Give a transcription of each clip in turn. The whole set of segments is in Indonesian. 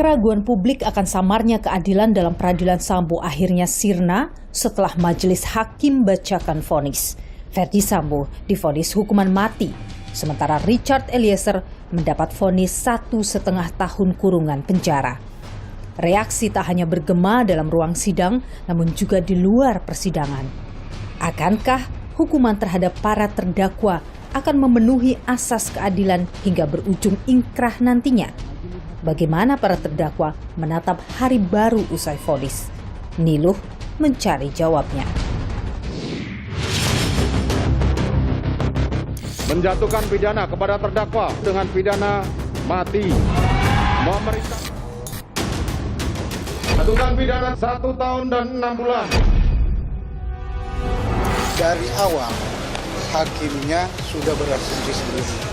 Keraguan publik akan samarnya keadilan dalam peradilan Sambo akhirnya sirna setelah majelis hakim bacakan vonis. Ferdy Sambo divonis hukuman mati, sementara Richard Eliezer mendapat vonis 1,5 tahun kurungan penjara. Reaksi tak hanya bergema dalam ruang sidang, namun juga di luar persidangan. Akankah hukuman terhadap para terdakwa akan memenuhi asas keadilan hingga berujung ingkrah nantinya? Bagaimana para terdakwa menatap hari baru usai vonis? Niluh mencari jawabnya. Menjatuhkan pidana kepada terdakwa dengan pidana mati. Menjatuhkan pidana 1 tahun dan 6 bulan. Dari awal, hakimnya sudah berasumsi sendiri.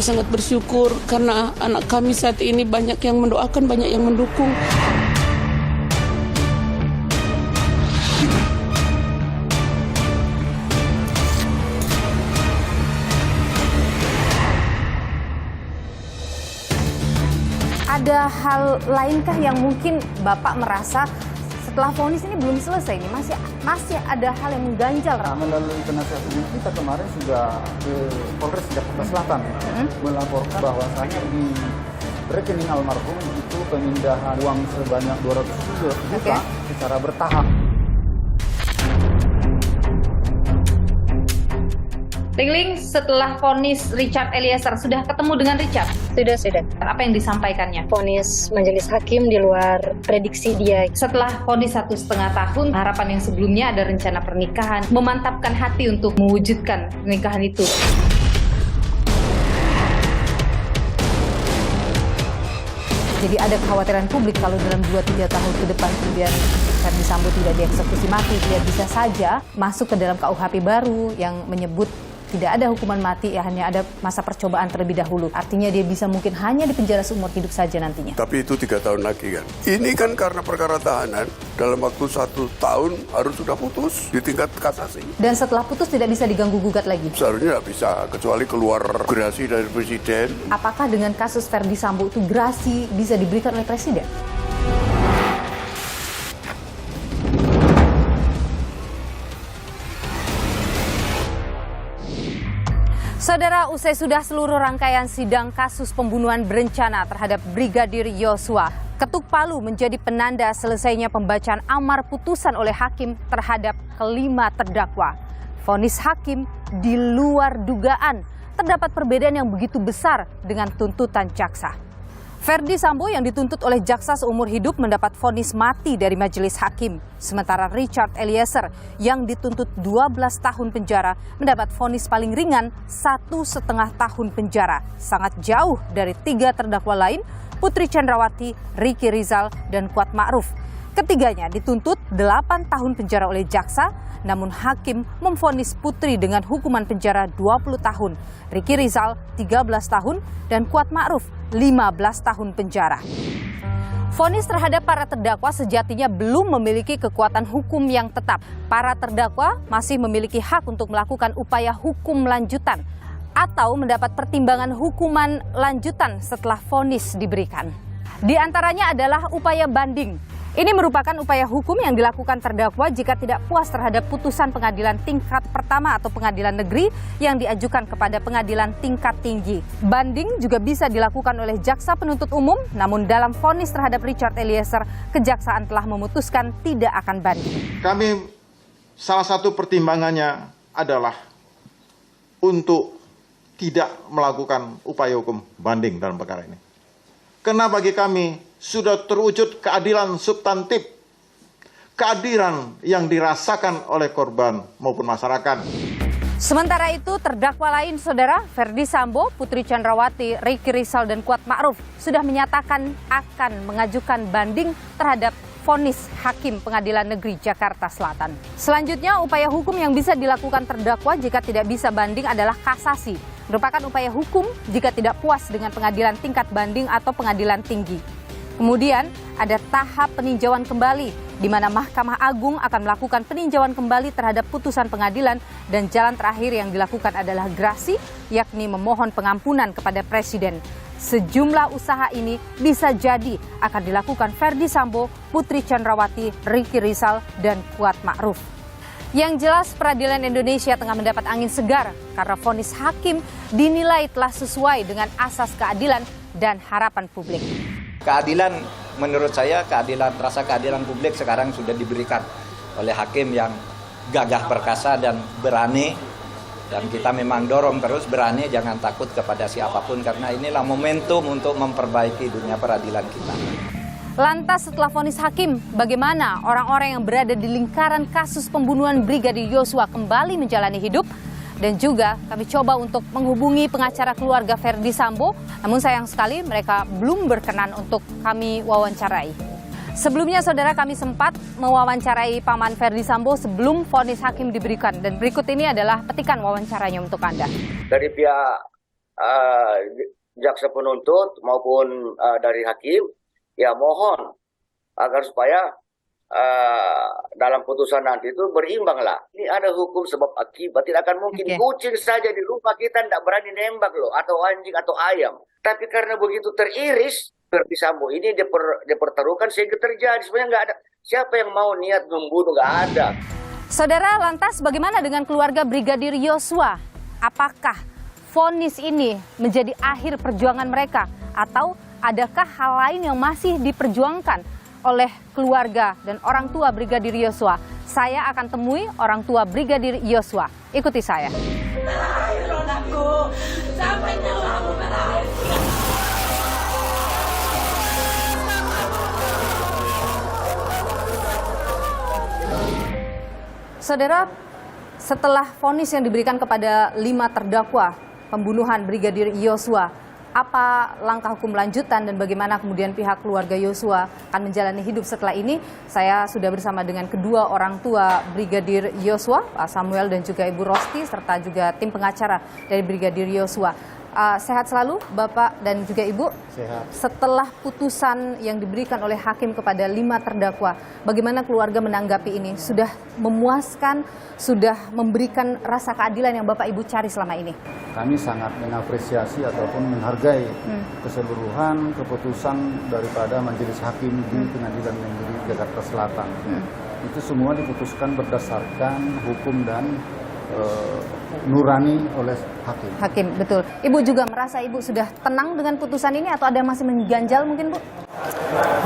Sangat bersyukur karena anak kami saat ini banyak yang mendoakan, banyak yang mendukung. Ada hal lainkah yang mungkin Bapak merasa setelah vonis ini belum selesai ini masih ada hal yang mengganjal? Melalui penasihat hukum kita kemarin sudah ke Polres Jakarta Selatan melaporkan bahwasanya di rekening almarhum itu pemindahan uang sebanyak 200 juta secara bertahap. Tingling, setelah vonis Richard Eliezer, sudah ketemu dengan Richard? Sudah. Apa yang disampaikannya? Vonis majelis hakim di luar prediksi dia. Setelah vonis 1,5 tahun, harapan yang sebelumnya ada rencana pernikahan, memantapkan hati untuk mewujudkan pernikahan itu. Jadi ada kekhawatiran publik kalau dalam 2-3 tahun ke depan kemudian Ferdy Sambo tidak dieksekusi mati, dia bisa saja masuk ke dalam KUHP baru yang menyebut tidak ada hukuman mati, ya hanya ada masa percobaan terlebih dahulu. Artinya dia bisa mungkin hanya dipenjara seumur hidup saja nantinya. Tapi itu 3 tahun lagi kan. Ini kan karena perkara tahanan, dalam waktu 1 tahun harus sudah putus di tingkat kasasi. Dan setelah putus tidak bisa diganggu-gugat lagi? Seharusnya tidak bisa, kecuali keluar gerasi dari Presiden. Apakah dengan kasus Ferdy Sambo itu gerasi bisa diberikan oleh Presiden? Saudara, usai sudah seluruh rangkaian sidang kasus pembunuhan berencana terhadap Brigadir Yosua, ketuk palu menjadi penanda selesainya pembacaan amar putusan oleh hakim terhadap kelima terdakwa. Vonis hakim di luar dugaan, terdapat perbedaan yang begitu besar dengan tuntutan jaksa. Ferdy Sambo yang dituntut oleh jaksa seumur hidup mendapat vonis mati dari majelis hakim. Sementara Richard Eliezer yang dituntut 12 tahun penjara mendapat vonis paling ringan 1,5 tahun penjara. Sangat jauh dari 3 terdakwa lain, Putri Chandrawati, Ricky Rizal, dan Kuat Ma'ruf. Ketiganya dituntut 8 tahun penjara oleh jaksa, namun hakim memvonis Putri dengan hukuman penjara 20 tahun, Ricky Rizal 13 tahun, dan Kuat Ma'ruf 15 tahun penjara. Vonis terhadap para terdakwa sejatinya belum memiliki kekuatan hukum yang tetap. Para terdakwa masih memiliki hak untuk melakukan upaya hukum lanjutan atau mendapat pertimbangan hukuman lanjutan setelah vonis diberikan. Di antaranya adalah upaya banding. Ini merupakan upaya hukum yang dilakukan terdakwa jika tidak puas terhadap putusan pengadilan tingkat pertama atau pengadilan negeri yang diajukan kepada pengadilan tingkat tinggi. Banding juga bisa dilakukan oleh jaksa penuntut umum, namun dalam vonis terhadap Richard Eliezer, kejaksaan telah memutuskan tidak akan banding. Kami salah satu pertimbangannya adalah untuk tidak melakukan upaya hukum banding dalam perkara ini. Karena bagi kami sudah terwujud keadilan substantif, keadilan yang dirasakan oleh korban maupun masyarakat. Sementara itu, terdakwa lain, Saudara, Ferdy Sambo, Putri Chandrawati, Ricky Rizal, dan Kuat Ma'ruf sudah menyatakan akan mengajukan banding terhadap vonis Hakim Pengadilan Negeri Jakarta Selatan. Selanjutnya, upaya hukum yang bisa dilakukan terdakwa jika tidak bisa banding adalah kasasi. Merupakan upaya hukum jika tidak puas dengan pengadilan tingkat banding atau pengadilan tinggi. Kemudian ada tahap peninjauan kembali di mana Mahkamah Agung akan melakukan peninjauan kembali terhadap putusan pengadilan dan jalan terakhir yang dilakukan adalah grasi, yakni memohon pengampunan kepada Presiden. Sejumlah usaha ini bisa jadi akan dilakukan Ferdi Sambo, Putri Chandrawati, Ricky Rizal, dan Kuat Ma'ruf. Yang jelas peradilan Indonesia tengah mendapat angin segar karena vonis hakim dinilai telah sesuai dengan asas keadilan dan harapan publik. Keadilan, menurut saya rasa keadilan publik sekarang sudah diberikan oleh hakim yang gagah perkasa dan berani. Dan kita memang dorong terus berani, jangan takut kepada siapapun karena inilah momentum untuk memperbaiki dunia peradilan kita. Lantas setelah vonis hakim, bagaimana orang-orang yang berada di lingkaran kasus pembunuhan Brigadir Yosua kembali menjalani hidup? Dan juga kami coba untuk menghubungi pengacara keluarga Ferdi Sambo, namun sayang sekali mereka belum berkenan untuk kami wawancarai. Sebelumnya saudara, kami sempat mewawancarai Paman Ferdi Sambo sebelum vonis hakim diberikan. Dan berikut ini adalah petikan wawancaranya untuk Anda. Dari pihak jaksa penuntut maupun dari hakim, ya mohon agar supaya dalam putusan nanti itu berimbanglah. Ini ada hukum sebab akibat. Tidak akan mungkin kucing saja di rumah kita tidak berani nembak loh, atau anjing atau ayam. Tapi karena begitu teriris, Ferdi Sambo ini dipertaruhkan sehingga terjadi. Sebenarnya nggak ada siapa yang mau niat membunuh, nggak ada. Saudara, lantas bagaimana dengan keluarga Brigadir Yosua? Apakah vonis ini menjadi akhir perjuangan mereka? Atau adakah hal lain yang masih diperjuangkan oleh keluarga dan orang tua Brigadir Yosua? Saya akan temui orang tua Brigadir Yosua. Ikuti saya. Saudara, setelah vonis yang diberikan kepada 5 terdakwa pembunuhan Brigadir Yosua, apa langkah hukum lanjutan dan bagaimana kemudian pihak keluarga Yosua akan menjalani hidup setelah ini? Saya sudah bersama dengan kedua orang tua Brigadir Yosua, Pak Samuel dan juga Ibu Rosti, serta juga tim pengacara dari Brigadir Yosua. Sehat selalu Bapak dan juga Ibu. Sehat. Setelah putusan yang diberikan oleh hakim kepada 5 terdakwa, bagaimana keluarga menanggapi ini? Sudah memuaskan, sudah memberikan rasa keadilan yang Bapak Ibu cari selama ini? Kami sangat mengapresiasi ataupun menghargai keseluruhan keputusan daripada majelis hakim di Pengadilan Negeri Jakarta Selatan. Itu semua diputuskan berdasarkan hukum dan nurani oleh hakim. Hakim, betul. Ibu juga merasa Ibu sudah tenang dengan putusan ini atau ada yang masih mengganjal mungkin, Bu?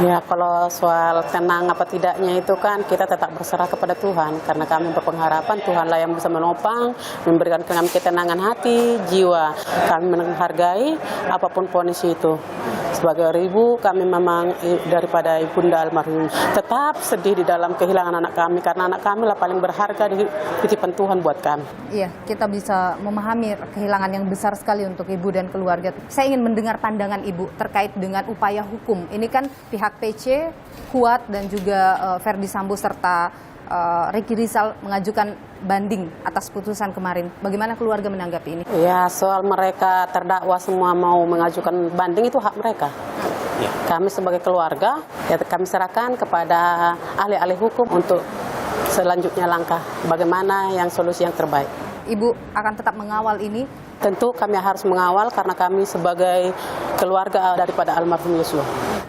Ya, kalau soal tenang apa tidaknya itu kan kita tetap berserah kepada Tuhan. Karena kami berpengharapan Tuhanlah yang bisa menopang, memberikan kami ketenangan hati, jiwa. Kami menghargai apapun kondisi itu. Sebagai ibu, kami memang daripada ibunda almarhum tetap sedih di dalam kehilangan anak kami. Karena anak kami lah paling berharga di titipan Tuhan buat kami. Iya, kita bisa memahami kehilangan yang besar sekali untuk Ibu dan keluarga. Saya ingin mendengar pandangan Ibu terkait dengan upaya hukum. Ini kan pihak PC, Kuat dan juga Ferdi Sambo serta Ricky Rizal mengajukan banding atas putusan kemarin. Bagaimana keluarga menanggapi ini? Ya, soal mereka terdakwa semua mau mengajukan banding itu hak mereka. Ya. Kami sebagai keluarga, ya kami serahkan kepada ahli-ahli hukum untuk selanjutnya langkah bagaimana yang solusi yang terbaik. Ibu akan tetap mengawal ini? Tentu kami harus mengawal karena kami sebagai keluarga daripada almarhum Yosua.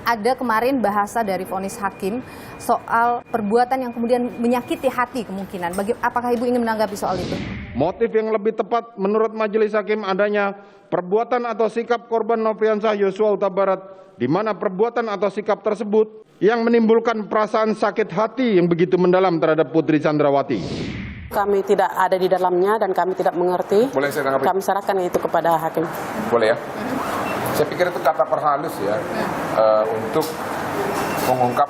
Ada kemarin bahasa dari vonis hakim soal perbuatan yang kemudian menyakiti hati kemungkinan. Apakah Ibu ingin menanggapi soal itu? Motif yang lebih tepat menurut majelis hakim adanya perbuatan atau sikap korban Nofriansah Yosua Huta Barat di mana perbuatan atau sikap tersebut yang menimbulkan perasaan sakit hati yang begitu mendalam terhadap Putri Chandrawati. Kami tidak ada di dalamnya dan kami tidak mengerti. Boleh saya tanggapi? Kami serahkan itu kepada hakim. Boleh ya? Saya pikir itu kata perhalus ya, untuk mengungkap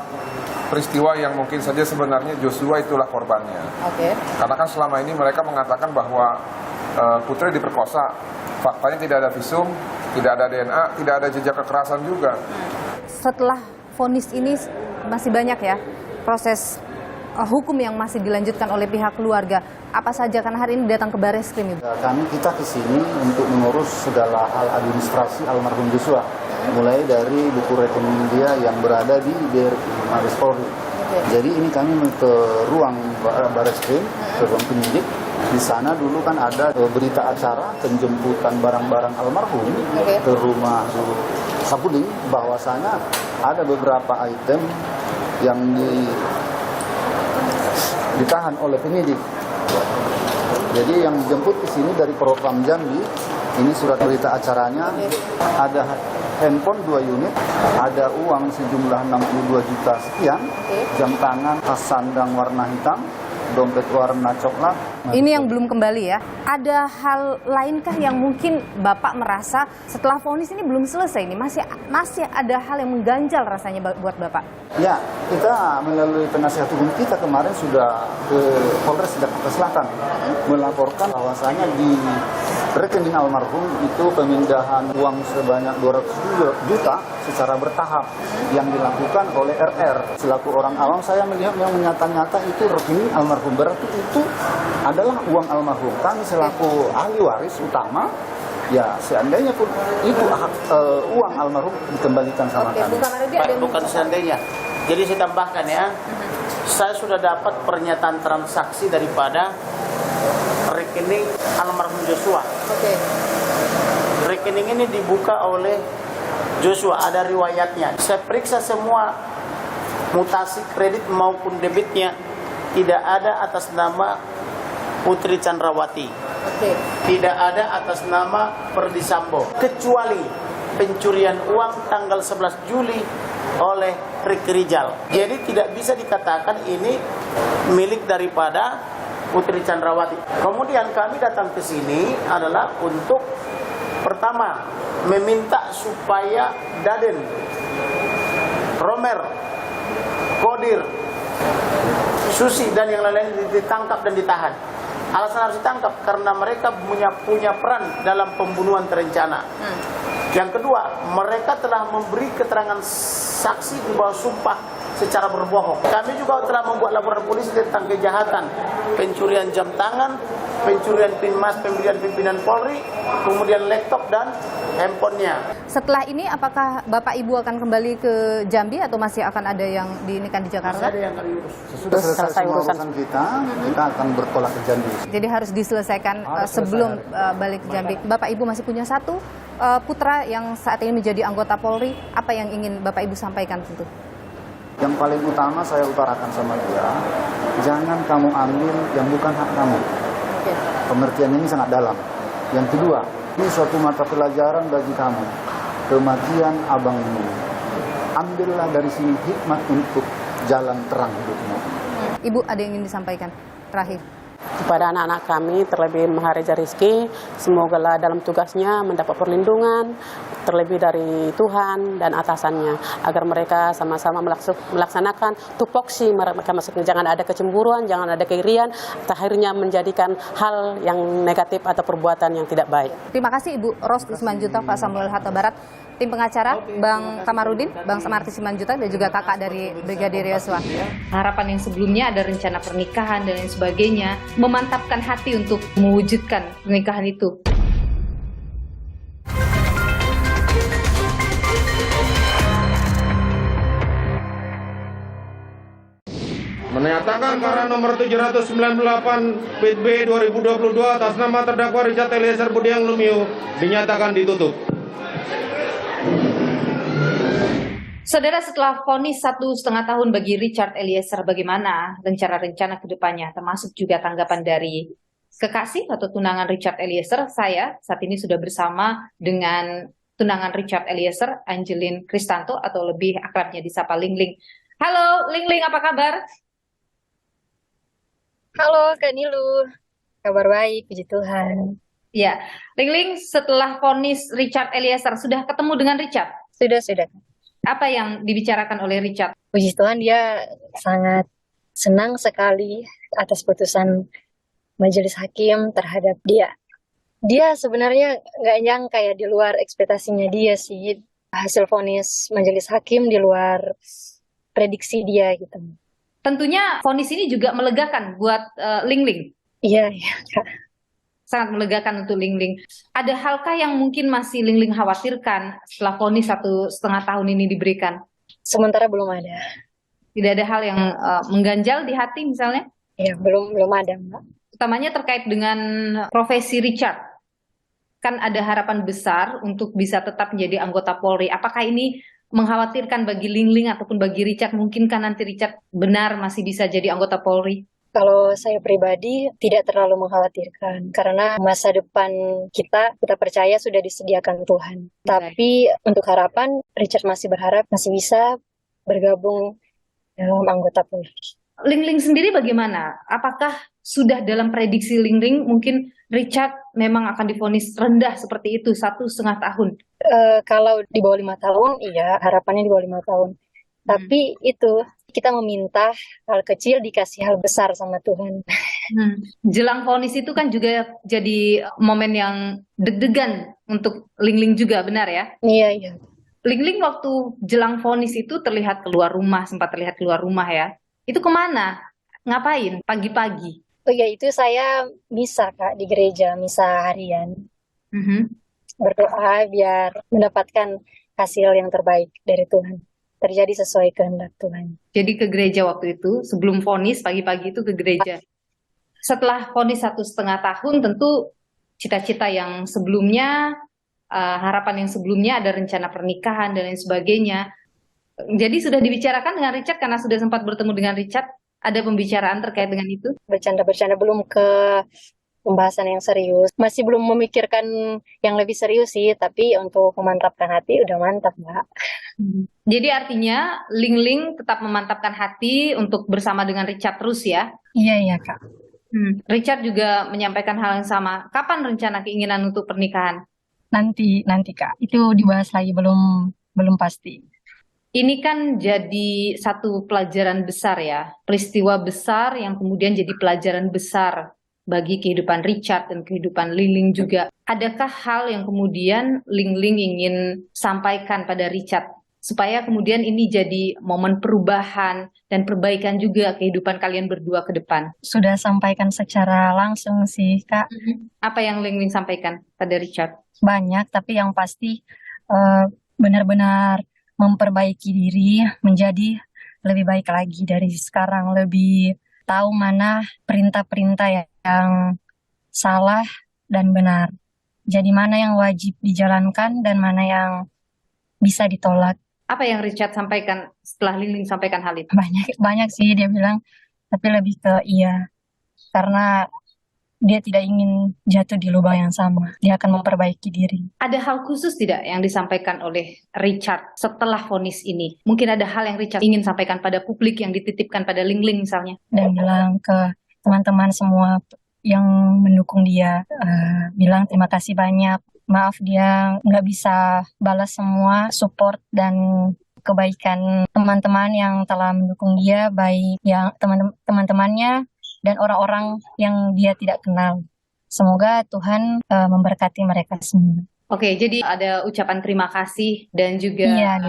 peristiwa yang mungkin saja sebenarnya Joshua itulah korbannya. Oke. Karena kan selama ini mereka mengatakan bahwa Putri diperkosa. Faktanya tidak ada visum, tidak ada DNA, tidak ada jejak kekerasan juga. Setelah vonis ini masih banyak ya proses hukum yang masih dilanjutkan oleh pihak keluarga. Apa saja, karena hari ini datang ke Barreskrim, Ibu? Kita ke sini untuk mengurus segala hal administrasi almarhum Joshua, mulai dari buku rekening dia yang berada di Mabes Polri. Jadi ini kami ke ruang Barreskrim, ke ruang penyidik. Di sana dulu kan ada berita acara penjemputan barang-barang almarhum ke rumah Sapuling, bahwasanya ada beberapa item yang ditahan oleh penyidik. Jadi yang dijemput ke sini dari Propam Jambi, ini surat berita acaranya, ada handphone 2 unit, ada uang sejumlah 62 juta sekian, jam tangan tas sandang warna hitam, dompet warna coklat. Ini yang belum kembali ya. Ada hal lainkah yang mungkin Bapak merasa setelah vonis ini belum selesai ini masih ada hal yang mengganjal rasanya buat Bapak? Ya, kita melalui penasihat hukum kita kemarin sudah ke Polres Jakarta Selatan melaporkan bahwasanya di rekening almarhum itu pemindahan uang sebanyak 200 juta secara bertahap yang dilakukan oleh RR. Selaku orang awam saya melihat yang nyata-nyata itu rekening almarhum, berarti itu adalah uang almarhum. Kami selaku ahli waris utama, ya seandainya pun itu uang almarhum dikembalikan sama kami. Bukan seandainya. Jadi saya tambahkan ya, saya sudah dapat pernyataan transaksi daripada rekening almarhum Joshua. Rekening ini dibuka oleh Joshua, ada riwayatnya. Saya periksa semua mutasi kredit maupun debitnya, tidak ada atas nama Putri Chandrawati. Tidak ada atas nama Ferdi Sambo, kecuali pencurian uang tanggal 11 Juli oleh Ricky Rijal. Jadi tidak bisa dikatakan ini milik daripada Putri Chandrawati. Kemudian kami datang ke sini adalah untuk pertama meminta supaya Daden, Romer, Kodir, Susi dan yang lain-lain ditangkap dan ditahan. Alasan harus ditangkap karena mereka punya peran dalam pembunuhan terencana. Yang kedua, mereka telah memberi keterangan saksi di bawah sumpah secara berbohong. Kami juga telah membuat laporan polisi tentang kejahatan pencurian jam tangan, pencurian pinmas pemberian pimpinan Polri, kemudian laptop dan handphonenya. Setelah ini apakah Bapak Ibu akan kembali ke Jambi atau masih akan ada yang diinikan di Jakarta? Masih ada yang kali urus. Sesudah selesai urusan kita akan bertolak ke Jambi. Jadi harus diselesaikan sebelum balik ke Jambi. Bapak Ibu masih punya satu putra yang saat ini menjadi anggota Polri. Apa yang ingin Bapak Ibu sampaikan tentu? Yang paling utama saya utarakan sama dia, jangan kamu ambil yang bukan hak kamu. Pengertian ini sangat dalam. Yang kedua, ini suatu mata pelajaran bagi kamu. Kematian abangmu. Ambillah dari sini hikmat untuk jalan terang hidupmu. Ibu ada yang ingin disampaikan terakhir? Kepada anak-anak kami, terlebih Mahareja Rizky, semoga dalam tugasnya mendapat perlindungan, terlebih dari Tuhan dan atasannya, agar mereka sama-sama melaksanakan tupoksi mereka masing-masing. Jangan ada kecemburuan, jangan ada keirian, akhirnya menjadikan hal yang negatif atau perbuatan yang tidak baik. Terima kasih Ibu Ros Simanjuntak, Pak Samuel Hatta Barat, tim pengacara Bang Kamarudin, Bang Samarti Simanjuntak, dan juga kakak dari Brigadir Yosua. Harapan yang sebelumnya ada rencana pernikahan dan lain sebagainya, memantapkan hati untuk mewujudkan pernikahan itu. Menyatakan perkara nomor 798 PB 2022 atas nama terdakwa Richard Eliezer Budiang Lumiu dinyatakan ditutup. Saudara, setelah vonis 1,5 tahun bagi Richard Eliezer, bagaimana rencana-rencana ke depannya, termasuk juga tanggapan dari kekasih atau tunangan Richard Eliezer? Saya saat ini sudah bersama dengan tunangan Richard Eliezer, Angelin Kristanto, atau lebih akrabnya disapa Lingling. Halo Lingling, apa kabar? Halo Kak Nilu, kabar baik, puji Tuhan. Ya, Lingling, setelah vonis Richard Eliezer, sudah ketemu dengan Richard? Sudah. Apa yang dibicarakan oleh Richard? Puji Tuhan, dia sangat senang sekali atas putusan majelis hakim terhadap dia. Dia sebenarnya nggak nyangka ya, di luar ekspektasinya dia sih. Hasil vonis majelis hakim di luar prediksi dia gitu. Tentunya vonis ini juga melegakan buat Lingling. Iya, Kak. Sangat melegakan untuk Lingling. Ada halkah yang mungkin masih Lingling khawatirkan setelah vonis 1,5 tahun ini diberikan? Sementara belum ada. Tidak ada hal yang mengganjal di hati misalnya? Ya, belum ada, Mbak. Utamanya terkait dengan profesi Richard. Kan ada harapan besar untuk bisa tetap menjadi anggota Polri. Apakah ini mengkhawatirkan bagi Lingling ataupun bagi Richard? Mungkinkah nanti Richard benar masih bisa jadi anggota Polri? Kalau saya pribadi tidak terlalu mengkhawatirkan karena masa depan kita percaya sudah disediakan Tuhan. Tapi untuk harapan, Richard masih berharap masih bisa bergabung dalam anggota Polri. Lingling sendiri bagaimana? Apakah sudah dalam prediksi Lingling mungkin Richard memang akan divonis rendah seperti itu 1,5 tahun? Kalau di bawah 5 tahun, iya harapannya di bawah 5 tahun. Tapi itu kita meminta hal kecil dikasih hal besar sama Tuhan. Jelang vonis itu kan juga jadi momen yang deg-degan untuk Lingling juga, benar ya? Iya. Lingling waktu jelang vonis itu terlihat keluar rumah, sempat terlihat keluar rumah ya. Itu kemana? Ngapain pagi-pagi? Oh ya, itu saya misa, Kak, di gereja, misa harian. Berdoa biar mendapatkan hasil yang terbaik dari Tuhan. Terjadi sesuai kehendak Tuhan. Jadi ke gereja waktu itu, sebelum vonis pagi-pagi itu ke gereja. Setelah vonis 1,5 tahun, tentu cita-cita yang sebelumnya, harapan yang sebelumnya, ada rencana pernikahan dan lain sebagainya. Jadi sudah dibicarakan dengan Richard karena sudah sempat bertemu dengan Richard, ada pembicaraan terkait dengan itu? Bercanda-bercanda, belum ke pembahasan yang serius. Masih belum memikirkan yang lebih serius sih, tapi untuk memantapkan hati udah mantap, Mbak. Jadi artinya Lingling tetap memantapkan hati untuk bersama dengan Richard terus ya? Iya, Kak. Richard juga menyampaikan hal yang sama. Kapan rencana keinginan untuk pernikahan? Nanti Kak, itu dibahas lagi, belum pasti. Ini kan jadi satu pelajaran besar ya, peristiwa besar yang kemudian jadi pelajaran besar bagi kehidupan Richard dan kehidupan Lingling juga. Adakah hal yang kemudian Lingling ingin sampaikan pada Richard supaya kemudian ini jadi momen perubahan dan perbaikan juga kehidupan kalian berdua ke depan? Sudah sampaikan secara langsung sih, Kak. Apa yang Lingling sampaikan pada Richard? Banyak, tapi yang pasti benar-benar memperbaiki diri menjadi lebih baik lagi dari sekarang, lebih tahu mana perintah-perintah yang salah dan benar. Jadi mana yang wajib dijalankan dan mana yang bisa ditolak. Apa yang Richard sampaikan setelah Lingling sampaikan hal itu? Banyak sih dia bilang, tapi lebih ke iya. Karena dia tidak ingin jatuh di lubang yang sama. Dia akan memperbaiki diri. Ada hal khusus tidak yang disampaikan oleh Richard setelah vonis ini? Mungkin ada hal yang Richard ingin sampaikan pada publik yang dititipkan pada Lingling misalnya? Dan bilang ke teman-teman semua yang mendukung dia, bilang terima kasih banyak. Maaf dia nggak bisa balas semua support dan kebaikan teman-teman yang telah mendukung dia, baik yang teman-temannya dan orang-orang yang dia tidak kenal. Semoga Tuhan memberkati mereka semua. Oke, jadi ada ucapan terima kasih dan juga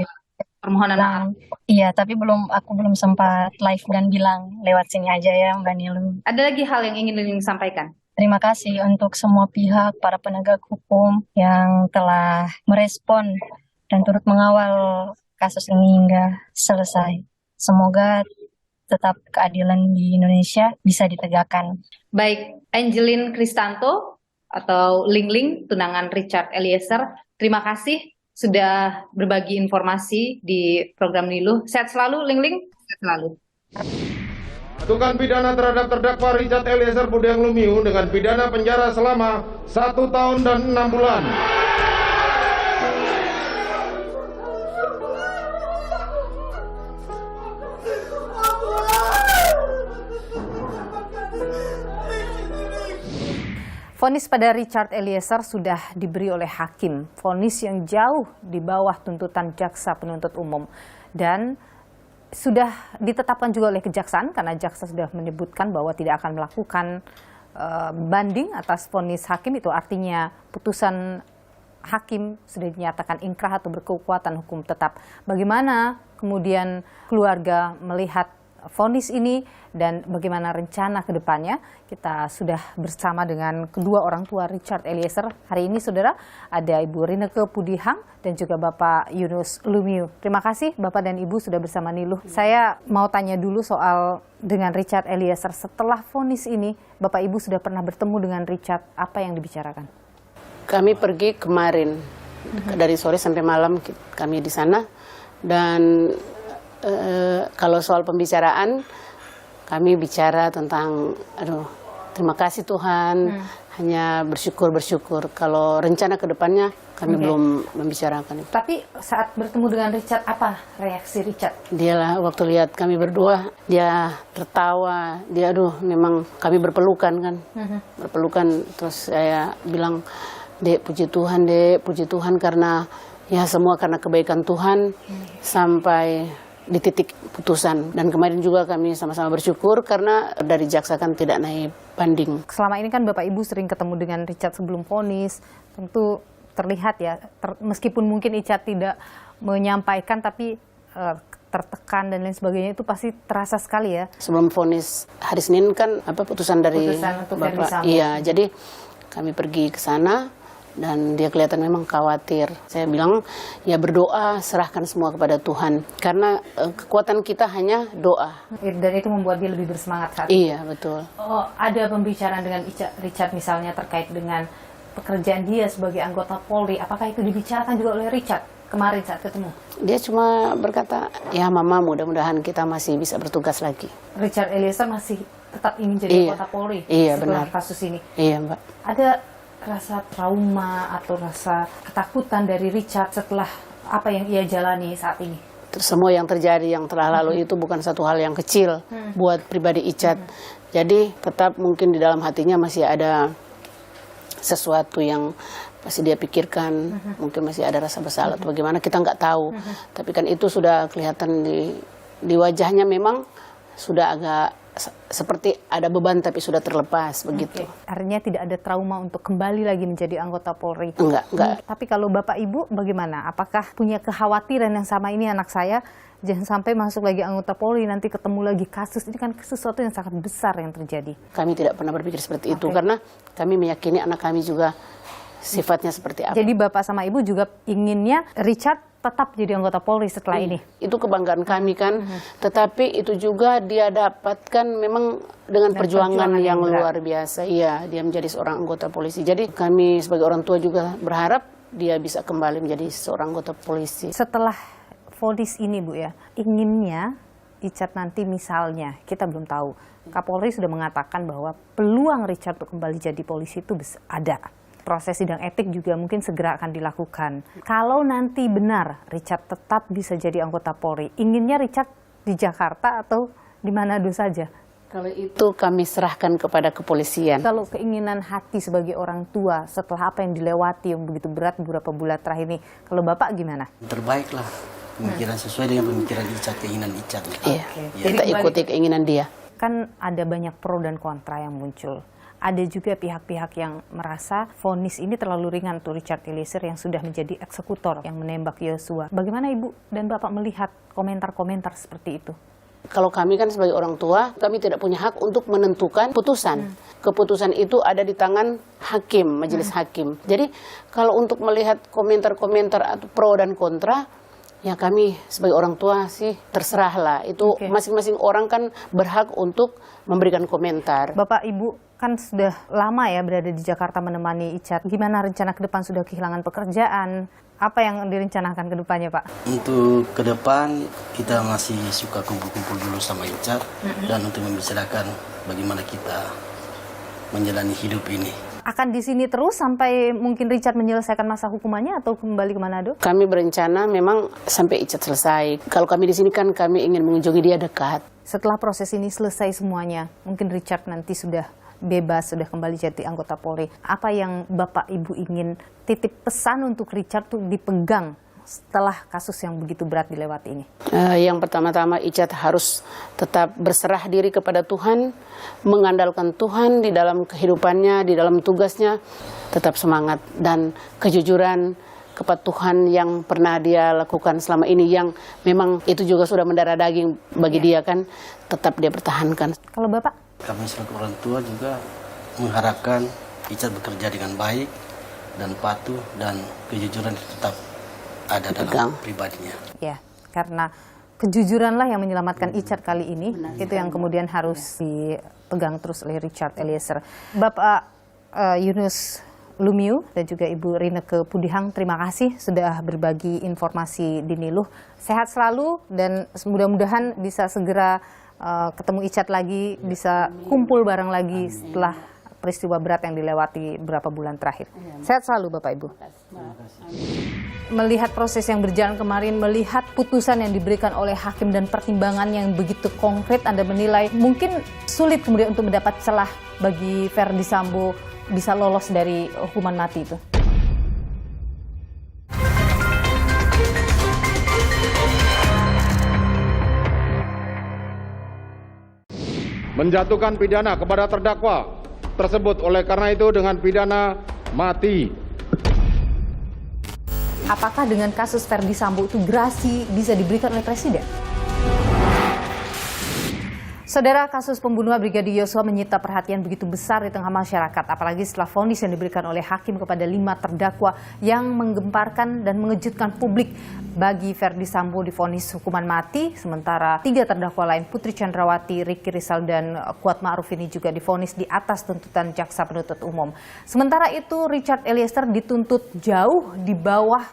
permohonan maaf. Iya, tapi aku belum sempat live dan bilang lewat sini aja ya Mbak Nilu. Ada lagi hal yang ingin Lingling sampaikan? Terima kasih untuk semua pihak, para penegak hukum yang telah merespon dan turut mengawal kasus ini hingga selesai. Semoga tetap keadilan di Indonesia bisa ditegakkan. Baik, Angeline Kristanto atau Lingling, tunangan Richard Eliezer, terima kasih sudah berbagi informasi di program Niluh. Sehat selalu, Lingling. Sehat selalu. Jatuhkan pidana terhadap terdakwa Richard Eliezer Budiang Lumiu dengan pidana penjara selama 1 tahun dan 6 bulan. Vonis pada Richard Eliezer sudah diberi oleh hakim. Vonis yang jauh di bawah tuntutan jaksa penuntut umum. Dan sudah ditetapkan juga oleh kejaksaan karena jaksa sudah menyebutkan bahwa tidak akan melakukan banding atas vonis hakim. Itu artinya putusan hakim sudah dinyatakan inkrah atau berkekuatan hukum tetap. Bagaimana kemudian keluarga melihat vonis ini dan bagaimana rencana ke depannya. Kita sudah bersama dengan kedua orang tua Richard Eliezer. Hari ini saudara ada Ibu Rineke Pudihang dan juga Bapak Yunus Lumiu. Terima kasih Bapak dan Ibu sudah bersama Niluh. Saya mau tanya dulu soal dengan Richard Eliezer. Setelah vonis ini, Bapak Ibu sudah pernah bertemu dengan Richard. Apa yang dibicarakan? Kami pergi kemarin, dari sore sampai malam kami di sana. Dan kalau soal pembicaraan, kami bicara tentang, terima kasih Tuhan, hanya bersyukur. Kalau rencana ke depannya, kami belum membicarakan itu. Tapi saat bertemu dengan Richard, apa reaksi Richard? Dia lah, waktu lihat kami berdua, dia tertawa, dia memang kami berpelukan kan. Berpelukan, terus saya bilang, Dek, puji Tuhan karena ya semua karena kebaikan Tuhan sampai di titik putusan. Dan kemarin juga kami sama-sama bersyukur karena dari jaksa kan tidak naik banding. Selama ini kan Bapak Ibu sering ketemu dengan Richard sebelum vonis, tentu terlihat ya, meskipun mungkin Richard tidak menyampaikan tapi tertekan dan lain sebagainya, itu pasti terasa sekali ya. Sebelum vonis hari Senin kan putusan dari Bapak. Iya, jadi kami pergi ke sana. Dan dia kelihatan memang khawatir. Saya bilang, ya berdoa, serahkan semua kepada Tuhan. Karena kekuatan kita hanya doa. Dan itu membuat dia lebih bersemangat saat itu. Iya, betul. Oh, ada pembicaraan dengan Richard misalnya terkait dengan pekerjaan dia sebagai anggota Polri. Apakah itu dibicarakan juga oleh Richard kemarin saat ketemu? Dia cuma berkata, ya Mama, mudah-mudahan kita masih bisa bertugas lagi. Richard Eliezer masih tetap ingin jadi anggota Polri setelah kasus ini? Iya, Mbak. Ada rasa trauma atau rasa ketakutan dari Richard setelah apa yang ia jalani saat ini? Semua yang terjadi yang telah lalu itu bukan satu hal yang kecil buat pribadi Richard. Jadi tetap mungkin di dalam hatinya masih ada sesuatu yang masih dia pikirkan, mungkin masih ada rasa bersalah atau bagaimana, kita nggak tahu. Tapi kan itu sudah kelihatan di wajahnya, memang sudah agak seperti ada beban tapi sudah terlepas begitu. Artinya tidak ada trauma untuk kembali lagi menjadi anggota Polri? Enggak. Tapi kalau Bapak Ibu bagaimana? Apakah punya kekhawatiran yang sama ini, anak saya jangan sampai masuk lagi anggota Polri, nanti ketemu lagi kasus, ini kan sesuatu yang sangat besar yang terjadi. Kami tidak pernah berpikir seperti itu karena kami meyakini anak kami juga sifatnya seperti apa. Jadi Bapak sama Ibu juga inginnya Richard tetap jadi anggota Polri setelah ini? Itu kebanggaan kami kan, tetapi itu juga dia dapatkan memang dengan perjuangan yang luar biasa. Iya, dia menjadi seorang anggota polisi. Jadi kami sebagai orang tua juga berharap dia bisa kembali menjadi seorang anggota polisi. Setelah vonis ini Bu ya, inginnya Richard nanti misalnya, kita belum tahu, Kapolri sudah mengatakan bahwa peluang Richard untuk kembali jadi polisi itu ada. Proses sidang etik juga mungkin segera akan dilakukan. Kalau nanti benar Richard tetap bisa jadi anggota Polri, inginnya Richard di Jakarta atau di Manado saja? Kalau itu kami serahkan kepada kepolisian. Kalau keinginan hati sebagai orang tua setelah apa yang dilewati yang begitu berat beberapa bulan terakhir ini, kalau Bapak gimana? Terbaiklah, pemikiran sesuai dengan pemikiran Richard, keinginan Richard. Iya, kita ikuti keinginan dia. Kan ada banyak pro dan kontra yang muncul. Ada juga pihak-pihak yang merasa vonis ini terlalu ringan untuk Richard Eliezer yang sudah menjadi eksekutor yang menembak Yosua. Bagaimana Ibu dan Bapak melihat komentar-komentar seperti itu? Kalau kami kan sebagai orang tua, kami tidak punya hak untuk menentukan putusan. Keputusan itu ada di tangan hakim, majelis hakim. Jadi kalau untuk melihat komentar-komentar atau pro dan kontra, ya kami sebagai orang tua sih terserahlah. Itu masing-masing orang kan berhak untuk memberikan komentar. Bapak Ibu kan sudah lama ya berada di Jakarta menemani Richard. Gimana rencana ke depan? Sudah kehilangan pekerjaan? Apa yang direncanakan ke depannya Pak? Untuk ke depan kita masih suka kumpul-kumpul dulu sama Richard dan untuk membicarakan bagaimana kita menjalani hidup ini. Akan di sini terus sampai mungkin Richard menyelesaikan masa hukumannya atau kembali ke Manado? Kami berencana memang sampai Richard selesai. Kalau kami di sini kan kami ingin mengunjungi dia dekat. Setelah proses ini selesai semuanya, mungkin Richard nanti sudah bebas, sudah kembali jadi anggota Polri. Apa yang Bapak Ibu ingin titip pesan untuk Richard tuh dipegang setelah kasus yang begitu berat dilewati ini? Yang pertama-tama Richard harus tetap berserah diri kepada Tuhan, mengandalkan Tuhan di dalam kehidupannya, di dalam tugasnya, tetap semangat dan kejujuran kepatuhan yang pernah dia lakukan selama ini, yang memang itu juga sudah mendarah daging bagi dia kan, tetap dia pertahankan. Kalau Bapak? Kami selaku orang tua juga mengharapkan Icat bekerja dengan baik dan patuh, dan kejujuran tetap ada dalam pribadinya. Ya, karena kejujuranlah yang menyelamatkan Icat kali ini. Itu yang kemudian harus dipegang terus oleh Richard Eliezer. Bapak Yunus Lumiu dan juga Ibu Rineke Pudihang, terima kasih sudah berbagi informasi di Niluh. Sehat selalu dan mudah-mudahan bisa segera ketemu Icat lagi, bisa kumpul bareng lagi setelah peristiwa berat yang dilewati beberapa bulan terakhir. Sehat selalu Bapak Ibu. Melihat proses yang berjalan kemarin, melihat putusan yang diberikan oleh hakim dan pertimbangan yang begitu konkret, Anda menilai mungkin sulit kemudian untuk mendapat celah bagi Verdi Sambo bisa lolos dari hukuman mati itu. Menjatuhkan pidana kepada terdakwa tersebut oleh karena itu dengan pidana mati. Apakah dengan kasus Verdi Sambo itu gerasi bisa diberikan oleh Presiden? Saudara, kasus pembunuhan Brigadir Yosua menyita perhatian begitu besar di tengah masyarakat, apalagi setelah vonis yang diberikan oleh hakim kepada 5 terdakwa yang menggemparkan dan mengejutkan publik. Bagi Verdi Sambo divonis hukuman mati, sementara 3 terdakwa lain Putri Chandrawati, Ricky Rizal, dan Kuat Ma'ruf ini juga divonis di atas tuntutan jaksa penuntut umum. Sementara itu Richard Eliezer dituntut jauh di bawah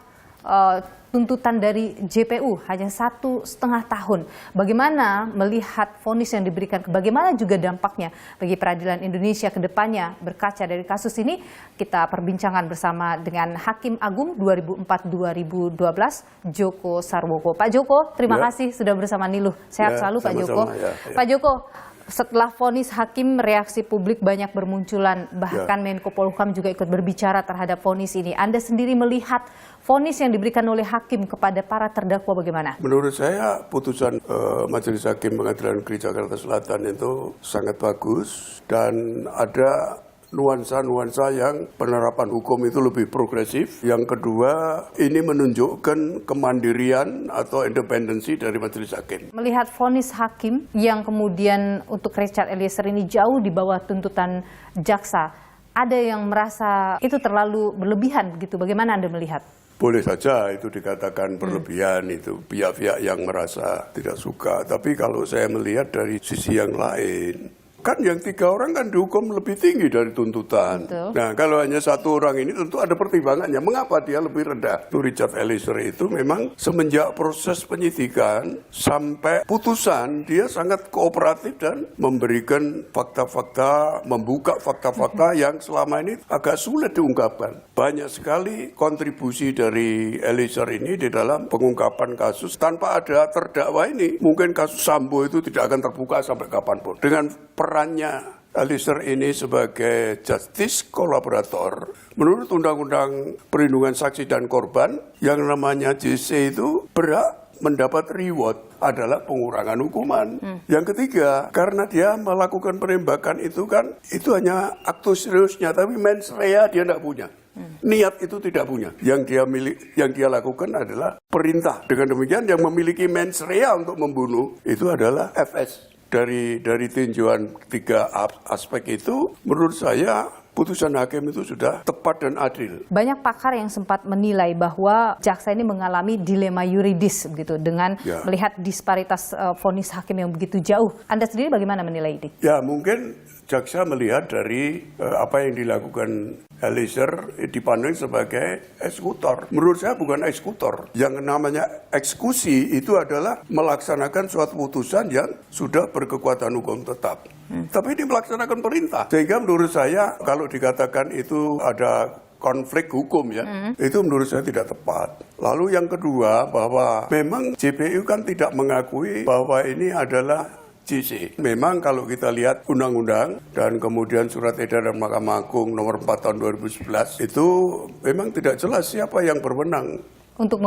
tuntutan dari JPU, hanya 1,5 tahun. Bagaimana melihat vonis yang diberikan, bagaimana juga dampaknya bagi peradilan Indonesia ke depannya berkaca dari kasus ini, kita perbincangkan bersama dengan Hakim Agung 2004-2012, Joko Sarwogo. Pak Joko, terima kasih sudah bersama Niluh. Sehat selalu Pak Joko. Pak Joko, setelah vonis hakim, reaksi publik banyak bermunculan, bahkan Menko Polhukam juga ikut berbicara terhadap vonis ini. Anda sendiri melihat vonis yang diberikan oleh hakim kepada para terdakwa bagaimana? Menurut saya putusan Majelis Hakim Pengadilan Negeri Jakarta Selatan itu sangat bagus, dan ada nuansa-nuansa yang penerapan hukum itu lebih progresif. Yang kedua, ini menunjukkan kemandirian atau independensi dari majelis hakim. Melihat vonis hakim yang kemudian untuk Richard Eliezer ini jauh di bawah tuntutan jaksa, ada yang merasa itu terlalu berlebihan begitu. Bagaimana Anda melihat? Boleh saja itu dikatakan berlebihan, itu pihak-pihak yang merasa tidak suka. Tapi kalau saya melihat dari sisi yang lain, kan yang 3 orang kan dihukum lebih tinggi dari tuntutan. Betul. Nah, kalau hanya 1 orang ini tentu ada pertimbangannya. Mengapa dia lebih rendah? Richard Eliezer itu memang semenjak proses penyidikan sampai putusan, dia sangat kooperatif dan memberikan fakta-fakta, membuka fakta-fakta yang selama ini agak sulit diungkapkan. Banyak sekali kontribusi dari Eliezer ini di dalam pengungkapan kasus. Tanpa ada terdakwa ini, mungkin kasus Sambo itu tidak akan terbuka sampai kapanpun. Dengan perannya Eliezer ini sebagai justice kolaborator, menurut Undang-Undang Perlindungan Saksi dan Korban, yang namanya JC itu berhak mendapat reward adalah pengurangan hukuman. Yang ketiga, karena dia melakukan penembakan itu kan, itu hanya aktus seriusnya, tapi mens rea dia tidak punya. Niat itu tidak punya. Yang dia lakukan adalah perintah. Dengan demikian yang memiliki mens rea untuk membunuh itu adalah FS. Dari tinjauan 3 aspek itu, menurut saya putusan hakim itu sudah tepat dan adil. Banyak pakar yang sempat menilai bahwa jaksa ini mengalami dilema yuridis begitu dengan melihat disparitas vonis hakim yang begitu jauh. Anda sendiri bagaimana menilai ini? Ya, mungkin jaksa melihat dari apa yang dilakukan Eliezer dipandang sebagai eksekutor. Menurut saya bukan eksekutor. Yang namanya eksekusi itu adalah melaksanakan suatu putusan yang sudah berkekuatan hukum tetap. Tapi ini melaksanakan perintah. Sehingga menurut saya kalau dikatakan itu ada konflik hukum ya, itu menurut saya tidak tepat. Lalu yang kedua, bahwa memang JPU kan tidak mengakui bahwa ini adalah JC. Memang kalau kita lihat undang-undang dan kemudian surat edaran Mahkamah Agung nomor 4 tahun 2011 itu memang tidak jelas siapa yang berwenang untuk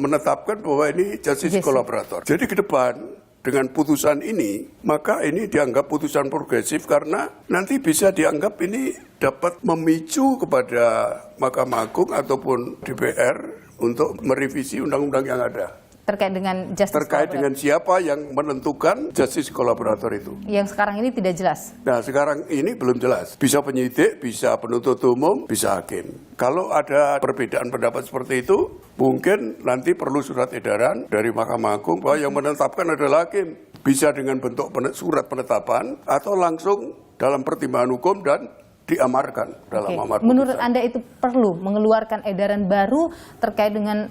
menetapkan bahwa ini justice kolaborator. Jadi ke depan dengan putusan ini, maka ini dianggap putusan progresif karena nanti bisa dianggap ini dapat memicu kepada Mahkamah Agung ataupun DPR untuk merevisi undang-undang yang ada. Terkait dengan justice terkait dengan siapa yang menentukan justice kolaborator itu. Yang sekarang ini tidak jelas. Nah, sekarang ini belum jelas. Bisa penyidik, bisa penuntut umum, bisa hakim. Kalau ada perbedaan pendapat seperti itu, mungkin nanti perlu surat edaran dari Mahkamah Agung bahwa yang menetapkan adalah hakim. Bisa dengan bentuk surat penetapan atau langsung dalam pertimbangan hukum dan diamarkan dalam amar putusan. Menurut Anda itu perlu mengeluarkan edaran baru terkait dengan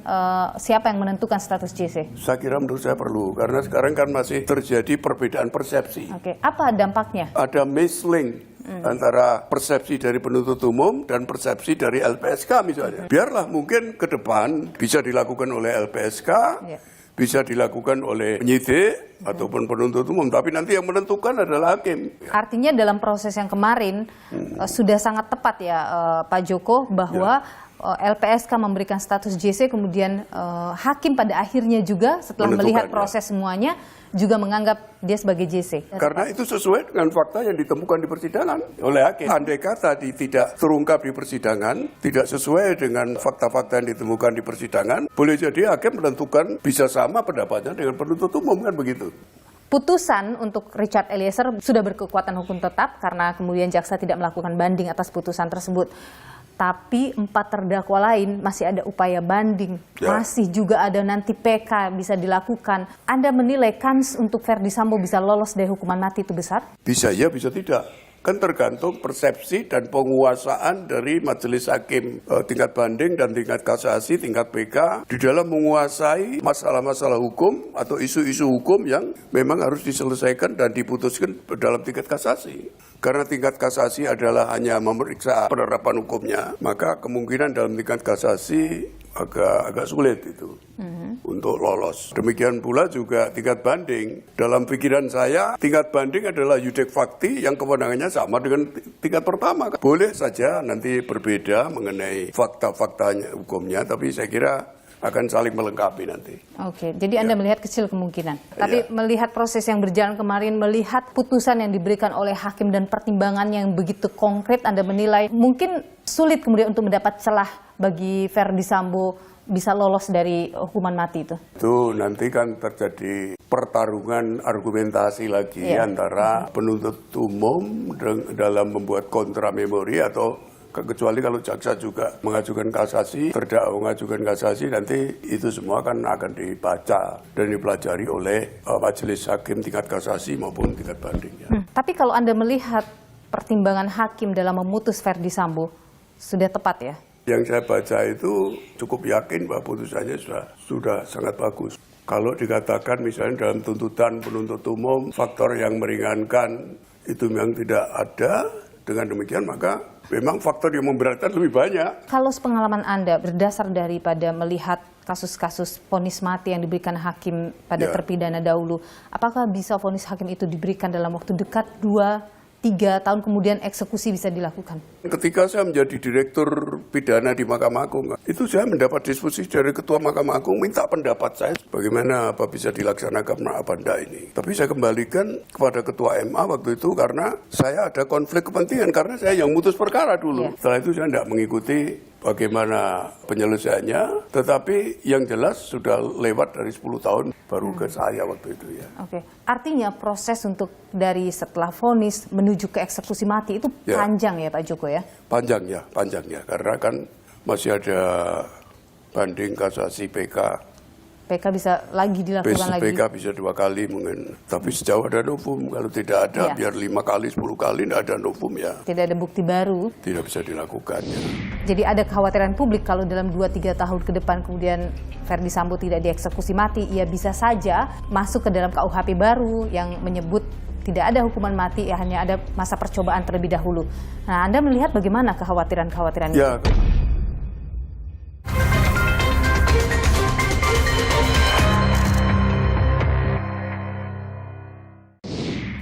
siapa yang menentukan status JC? Saya kira menurut saya perlu, karena sekarang kan masih terjadi perbedaan persepsi. Oke, apa dampaknya? Ada mislink antara persepsi dari penuntut umum dan persepsi dari LPSK misalnya. Biarlah mungkin ke depan bisa dilakukan oleh LPSK, bisa dilakukan oleh penyidik ataupun penuntut umum, tapi nanti yang menentukan adalah hakim. Artinya dalam proses yang kemarin sudah sangat tepat ya Pak Joko bahwa LPSK memberikan status JC, kemudian hakim pada akhirnya juga setelah melihat proses semuanya juga menganggap dia sebagai JC. Karena itu sesuai dengan fakta yang ditemukan di persidangan oleh hakim. Andai kata tidak terungkap di persidangan, tidak sesuai dengan fakta-fakta yang ditemukan di persidangan, boleh jadi hakim menentukan bisa sama pendapatnya dengan penuntut umum, kan begitu. Putusan untuk Richard Eliezer sudah berkekuatan hukum tetap karena kemudian jaksa tidak melakukan banding atas putusan tersebut. Tapi 4 terdakwa lain masih ada upaya banding, masih juga ada nanti PK bisa dilakukan. Anda menilai kans untuk Verdi Sambo bisa lolos dari hukuman mati itu besar? Bisa ya, bisa tidak. Kan tergantung persepsi dan penguasaan dari majelis hakim tingkat banding dan tingkat kasasi, tingkat PK di dalam menguasai masalah-masalah hukum atau isu-isu hukum yang memang harus diselesaikan dan diputuskan dalam tingkat kasasi. Karena tingkat kasasi adalah hanya memeriksa penerapan hukumnya, maka kemungkinan dalam tingkat kasasi agak sulit itu untuk lolos. Demikian pula juga tingkat banding. Dalam pikiran saya, tingkat banding adalah yudek fakti yang kewenangannya sama dengan tingkat pertama. Boleh saja nanti berbeda mengenai fakta-faktanya hukumnya, tapi saya kira akan saling melengkapi nanti. Oke, jadi Anda melihat kecil kemungkinan. Tapi melihat proses yang berjalan kemarin, melihat putusan yang diberikan oleh hakim dan pertimbangan yang begitu konkret, Anda menilai mungkin sulit kemudian untuk mendapat celah bagi Verdi Sambo bisa lolos dari hukuman mati itu? Itu nanti kan terjadi pertarungan argumentasi lagi antara penuntut umum dalam membuat kontra memori atau kecuali kalau jaksa juga mengajukan kasasi, terdakwa mengajukan kasasi, nanti itu semua kan akan dibaca dan dipelajari oleh majelis hakim tingkat kasasi maupun tingkat banding. Tapi kalau Anda melihat pertimbangan hakim dalam memutus Verdi Sambo, sudah tepat ya? Yang saya baca itu cukup yakin bahwa putusannya sudah sangat bagus. Kalau dikatakan misalnya dalam tuntutan penuntut umum, faktor yang meringankan itu memang tidak ada, dengan demikian maka memang faktor yang memberatkan lebih banyak. Kalau pengalaman Anda berdasar daripada melihat kasus-kasus vonis mati yang diberikan hakim pada terpidana dahulu, apakah bisa vonis hakim itu diberikan dalam waktu dekat 2-3 tahun kemudian eksekusi bisa dilakukan? Ketika saya menjadi direktur pidana di Mahkamah Agung, itu saya mendapat diskusi dari Ketua Mahkamah Agung, minta pendapat saya bagaimana apa bisa dilaksanakan apa enggak ini. Tapi saya kembalikan kepada Ketua MA waktu itu karena saya ada konflik kepentingan karena saya yang mutus perkara dulu. Setelah itu saya tidak mengikuti bagaimana penyelesaiannya, tetapi yang jelas sudah lewat dari 10 tahun baru ke saya waktu itu ya. Oke, artinya proses untuk dari setelah vonis menuju ke eksekusi mati itu panjang ya Pak Joko ya? Panjang ya, karena kan masih ada banding kasasi PK. PK bisa lagi dilakukan lagi? PK bisa 2 kali mungkin, tapi sejauh ada novum, kalau tidak ada biar 5 kali, 10 kali tidak ada novum ya. Tidak ada bukti baru? Tidak bisa dilakukan ya. Jadi ada kekhawatiran publik kalau dalam 2-3 tahun ke depan kemudian Verdi Sambo tidak dieksekusi mati, ia bisa saja masuk ke dalam KUHP baru yang menyebut tidak ada hukuman mati, ya hanya ada masa percobaan terlebih dahulu. Nah, Anda melihat bagaimana kekhawatiran-kekhawatiran itu?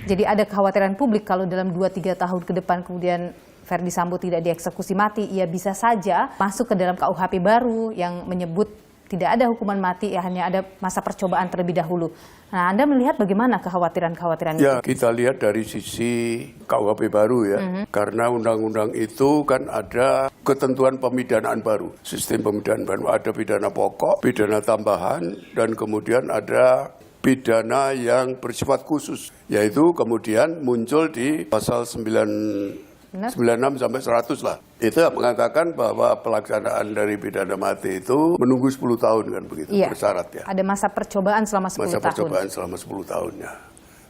Jadi ada kekhawatiran publik kalau dalam 2-3 tahun ke depan kemudian Verdi Sambo tidak dieksekusi mati, ia bisa saja masuk ke dalam KUHP baru yang menyebut tidak ada hukuman mati, ya hanya ada masa percobaan terlebih dahulu. Nah, Anda melihat bagaimana kekhawatiran-kekhawatiran Ya, itu? kita lihat dari sisi KUHP baru ya. Karena undang-undang itu kan ada ketentuan pemidanaan baru. Sistem pemidanaan baru, ada pidana pokok, pidana tambahan, dan kemudian ada pidana yang bersifat khusus. Yaitu kemudian muncul di pasal 96 sampai 100 lah. Itu mengatakan bahwa pelaksanaan dari pidana mati itu menunggu 10 tahun kan begitu, bersyarat ya. Ada masa percobaan selama 10 Masa tahun. percobaan selama 10 tahunnya.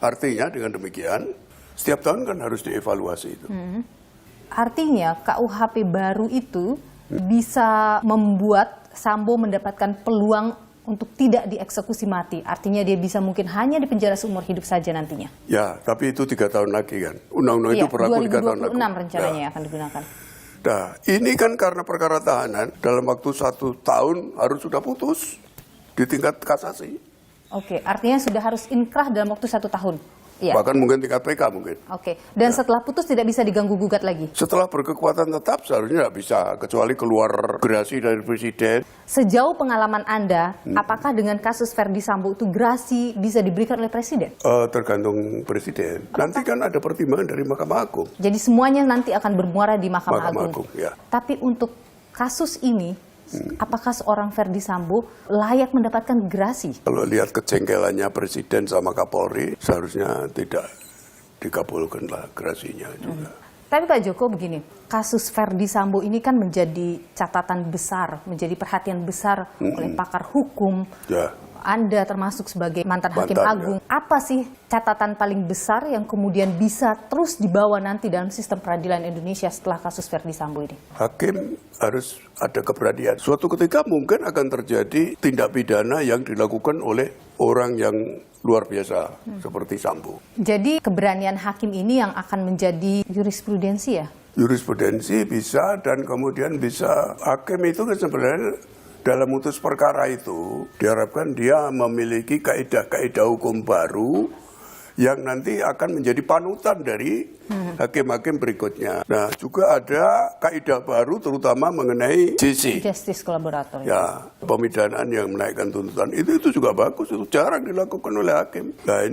Artinya dengan demikian, setiap tahun kan harus dievaluasi itu. Artinya KUHP baru itu bisa membuat Sambo mendapatkan peluang untuk tidak dieksekusi mati. Artinya dia bisa mungkin hanya dipenjara seumur hidup saja nantinya. Ya, tapi itu 3 tahun lagi kan. Undang-undang itu berlaku 3 tahun lagi. 2026 rencananya akan digunakan. Nah, ini kan karena perkara tahanan, dalam waktu 1 tahun harus sudah putus di tingkat kasasi. Oke, artinya sudah harus inkrah dalam waktu 1 tahun. Iya. Bahkan mungkin tingkat PK mungkin. Oke, dan setelah putus tidak bisa diganggu-gugat lagi? Setelah berkekuatan tetap seharusnya tidak bisa, kecuali keluar gerasi dari presiden. Sejauh pengalaman Anda, apakah dengan kasus Verdi Sambo itu gerasi bisa diberikan oleh Presiden? Tergantung presiden. Nanti kan ada pertimbangan dari Mahkamah Agung. Jadi semuanya nanti akan bermuara di Mahkamah Agung. Ya. Tapi untuk kasus ini, apakah seorang Verdi Sambo layak mendapatkan gerasi? Kalau lihat kejengkelannya presiden sama Kapolri, seharusnya tidak dikabulkanlah gerasinya juga. Tapi Pak Joko begini, kasus Verdi Sambo ini kan menjadi catatan besar, menjadi perhatian besar oleh pakar hukum. Ya. Anda termasuk sebagai mantan Hakim Agung. Ya. Apa sih catatan paling besar yang kemudian bisa terus dibawa nanti dalam sistem peradilan Indonesia setelah kasus Verdi Sambo ini? Hakim harus ada keberanian. Suatu ketika mungkin akan terjadi tindak pidana yang dilakukan oleh orang yang luar biasa seperti Sambo. Jadi keberanian hakim ini yang akan menjadi jurisprudensi ya? Jurisprudensi bisa, dan kemudian bisa hakim itu kan sebenarnya dalam mutus perkara itu diharapkan dia memiliki kaidah-kaidah hukum baru yang nanti akan menjadi panutan dari hakim-hakim berikutnya. Nah, juga ada kaidah baru terutama mengenai JC. Justice Collaborator. Ya, pemidanaan yang menaikkan tuntutan itu juga bagus, itu jarang dilakukan oleh hakim. Nah,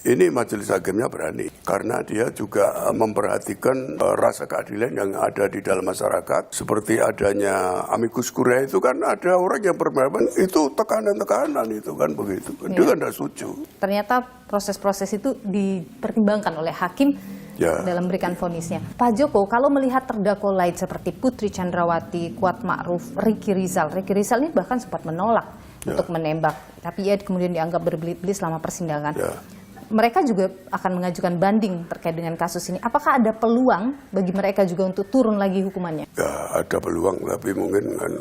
ini majelis hakimnya berani karena dia juga memperhatikan rasa keadilan yang ada di dalam masyarakat. Seperti adanya amicus curiae itu kan ada orang yang berpendapat itu tekanan-tekanan itu kan begitu. Dia kan tidak setuju. Ternyata proses-proses itu dipertimbangkan oleh hakim dalam memberikan vonisnya. Pak Joko, kalau melihat terdakwa lain seperti Putri Chandrawati, Kuat Ma'ruf, Ricky Rizal ini bahkan sempat menolak untuk menembak, tapi ia kemudian dianggap berbelit-belit selama persidangan. Mereka juga akan mengajukan banding terkait dengan kasus ini. Apakah ada peluang bagi mereka juga untuk turun lagi hukumannya? Ya, ada peluang, tapi mungkin kan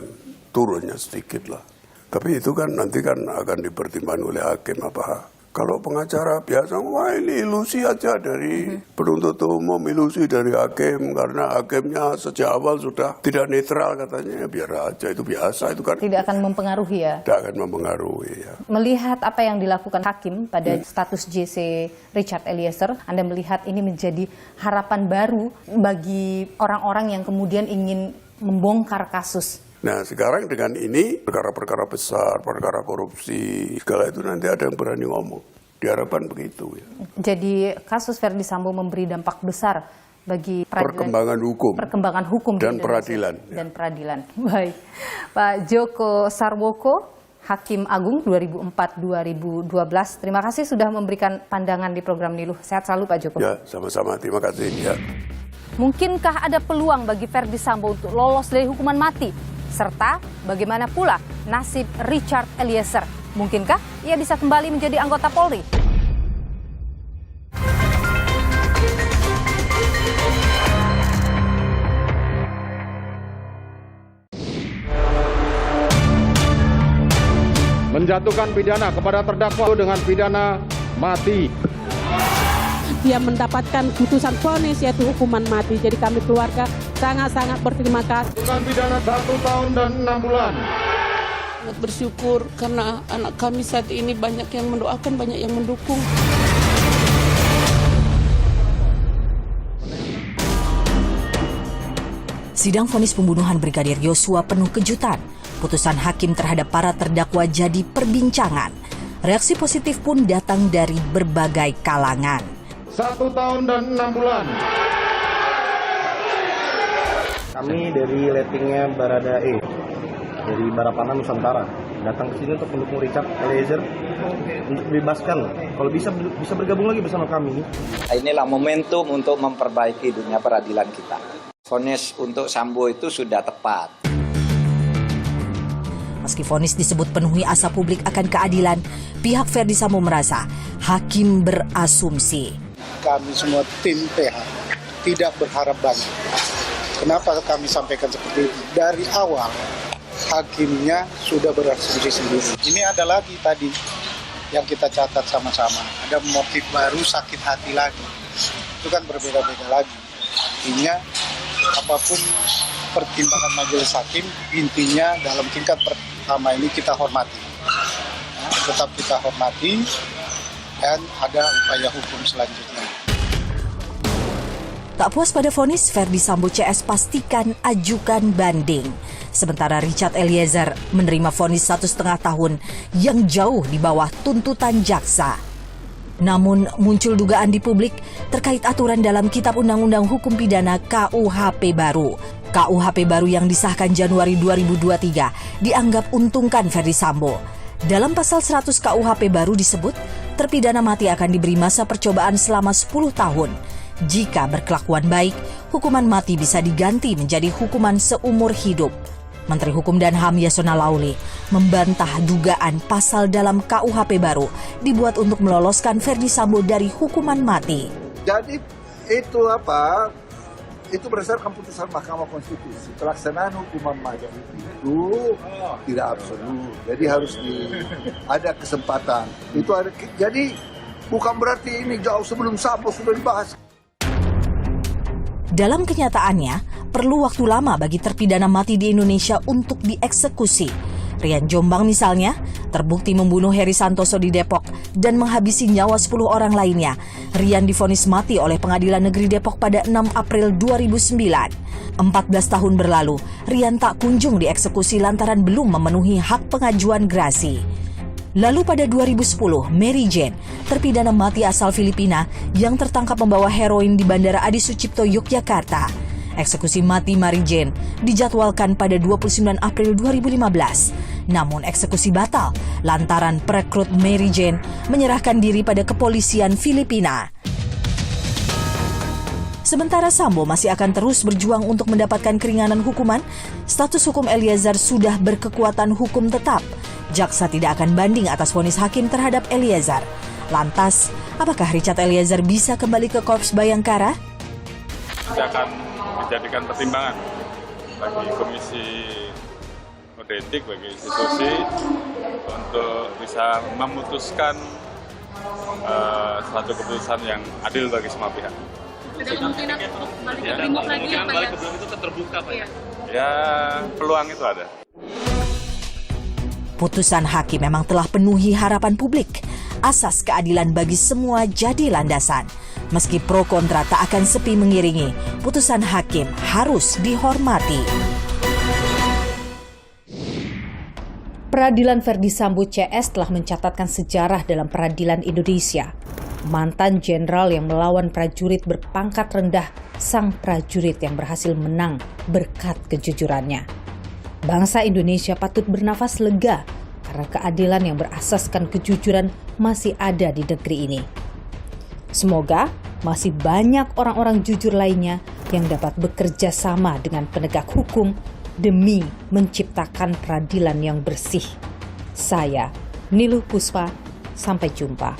turunnya sedikit lah. Tapi itu kan nanti kan akan dipertimbangkan oleh hakim apa. Kalau pengacara biasa, wah ini ilusi aja dari penuntut umum, ilusi dari hakim, karena hakimnya sejak awal sudah tidak netral katanya, ya biar aja, itu biasa, itu kan. Tidak akan mempengaruhi ya? Tidak akan mempengaruhi ya. Melihat apa yang dilakukan hakim pada status JC Richard Eliezer, Anda melihat ini menjadi harapan baru bagi orang-orang yang kemudian ingin membongkar kasus. Nah, sekarang dengan ini, perkara-perkara besar, perkara korupsi, segala itu nanti ada yang berani ngomong. Diharapkan begitu ya. Jadi kasus Verdi Sambo memberi dampak besar bagi perkembangan hukum di dan peradilan. Dan peradilan. Baik. Pak Joko Sarwoko, Hakim Agung 2004-2012. Terima kasih sudah memberikan pandangan di program Niluh. Sehat selalu Pak Joko. Ya, sama-sama. Terima kasih ya. Mungkinkah ada peluang bagi Verdi Sambo untuk lolos dari hukuman mati? Serta bagaimana pula nasib Richard Eliezer? Mungkinkah ia bisa kembali menjadi anggota Polri? Menjatuhkan pidana kepada terdakwa dengan pidana mati. Dia mendapatkan putusan vonis yaitu hukuman mati. Jadi kami keluarga sangat-sangat berterima kasih. Bukan pidana 1 tahun dan 6 bulan. Sangat bersyukur karena anak kami saat ini banyak yang mendoakan, banyak yang mendukung. Sidang vonis pembunuhan Brigadir Yosua penuh kejutan. Putusan hakim terhadap para terdakwa jadi perbincangan. Reaksi positif pun datang dari berbagai kalangan. 1 tahun dan 6 bulan. Kami dari lettingnya Baradae, dari Barapana Nusantara, datang ke sini untuk mendukung Richard Eliezer untuk dibebaskan. Kalau bisa bergabung lagi bersama kami. Inilah momentum untuk memperbaiki dunia peradilan kita. Vonis untuk Sambo itu sudah tepat. Meski vonis disebut penuhi asa publik akan keadilan, pihak Ferdi Sambo merasa hakim berasumsi. Kami semua tim PH tidak berharap banyak. Kenapa kami sampaikan seperti itu? Dari awal hakimnya sudah berasumsi sendiri. Ini ada lagi tadi yang kita catat sama-sama. Ada motif baru, sakit hati lagi. Itu kan berbeda-beda lagi. Artinya apapun pertimbangan majelis hakim, intinya dalam tingkat pertama ini kita hormati. Tetap kita hormati dan ada upaya hukum selanjutnya. Tak puas pada vonis, Ferdi Sambo CS pastikan ajukan banding. Sementara Richard Eliezer menerima vonis 1,5 tahun yang jauh di bawah tuntutan jaksa. Namun muncul dugaan di publik terkait aturan dalam Kitab Undang-Undang Hukum Pidana KUHP baru. KUHP baru yang disahkan Januari 2023 dianggap untungkan Ferdi Sambo. Dalam pasal 100 KUHP baru disebut, terpidana mati akan diberi masa percobaan selama 10 tahun. Jika berkelakuan baik, hukuman mati bisa diganti menjadi hukuman seumur hidup. Menteri Hukum dan HAM Yasona Lauli membantah dugaan pasal dalam KUHP baru dibuat untuk meloloskan Ferdi Sambo dari hukuman mati. Jadi itu berdasarkan putusan Mahkamah Konstitusi. Pelaksanaan hukuman mati itu tidak absolut. Jadi harus ada kesempatan. Jadi bukan berarti ini jauh sebelum Sambo sudah dibahas. Dalam kenyataannya, perlu waktu lama bagi terpidana mati di Indonesia untuk dieksekusi. Rian Jombang misalnya, terbukti membunuh Heri Santoso di Depok dan menghabisi nyawa 10 orang lainnya. Rian divonis mati oleh Pengadilan Negeri Depok pada 6 April 2009. 14 tahun berlalu, Rian tak kunjung dieksekusi lantaran belum memenuhi hak pengajuan gerasi. Lalu pada 2010, Mary Jane, terpidana mati asal Filipina yang tertangkap membawa heroin di Bandara Adi Sucipto, Yogyakarta. Eksekusi mati Mary Jane dijadwalkan pada 29 April 2015. Namun eksekusi batal lantaran perekrut Mary Jane menyerahkan diri pada kepolisian Filipina. Sementara Sambo masih akan terus berjuang untuk mendapatkan keringanan hukuman, status hukum Eliezer sudah berkekuatan hukum tetap. Jaksa tidak akan banding atas vonis hakim terhadap Eliezer. Lantas, apakah Richard Eliezer bisa kembali ke Korps Bayangkara? Kita akan dijadikan pertimbangan bagi Komisi Kode Etik, bagi institusi untuk bisa memutuskan suatu keputusan yang adil bagi semua pihak. Ada kemungkinan untuk balik ke Brimob lagi ya Pak ya? Kemungkinan itu terbuka Pak ya? Ya, peluang itu ada. Putusan hakim memang telah penuhi harapan publik. Asas keadilan bagi semua jadi landasan. Meski pro kontra tak akan sepi mengiringi, putusan hakim harus dihormati. Peradilan Ferdi Sambo CS telah mencatatkan sejarah dalam peradilan Indonesia. Mantan jenderal yang melawan prajurit berpangkat rendah, sang prajurit yang berhasil menang berkat kejujurannya. Bangsa Indonesia patut bernafas lega karena keadilan yang berasaskan kejujuran masih ada di negeri ini. Semoga masih banyak orang-orang jujur lainnya yang dapat bekerja sama dengan penegak hukum demi menciptakan peradilan yang bersih. Saya, Niluh Puspa, sampai jumpa.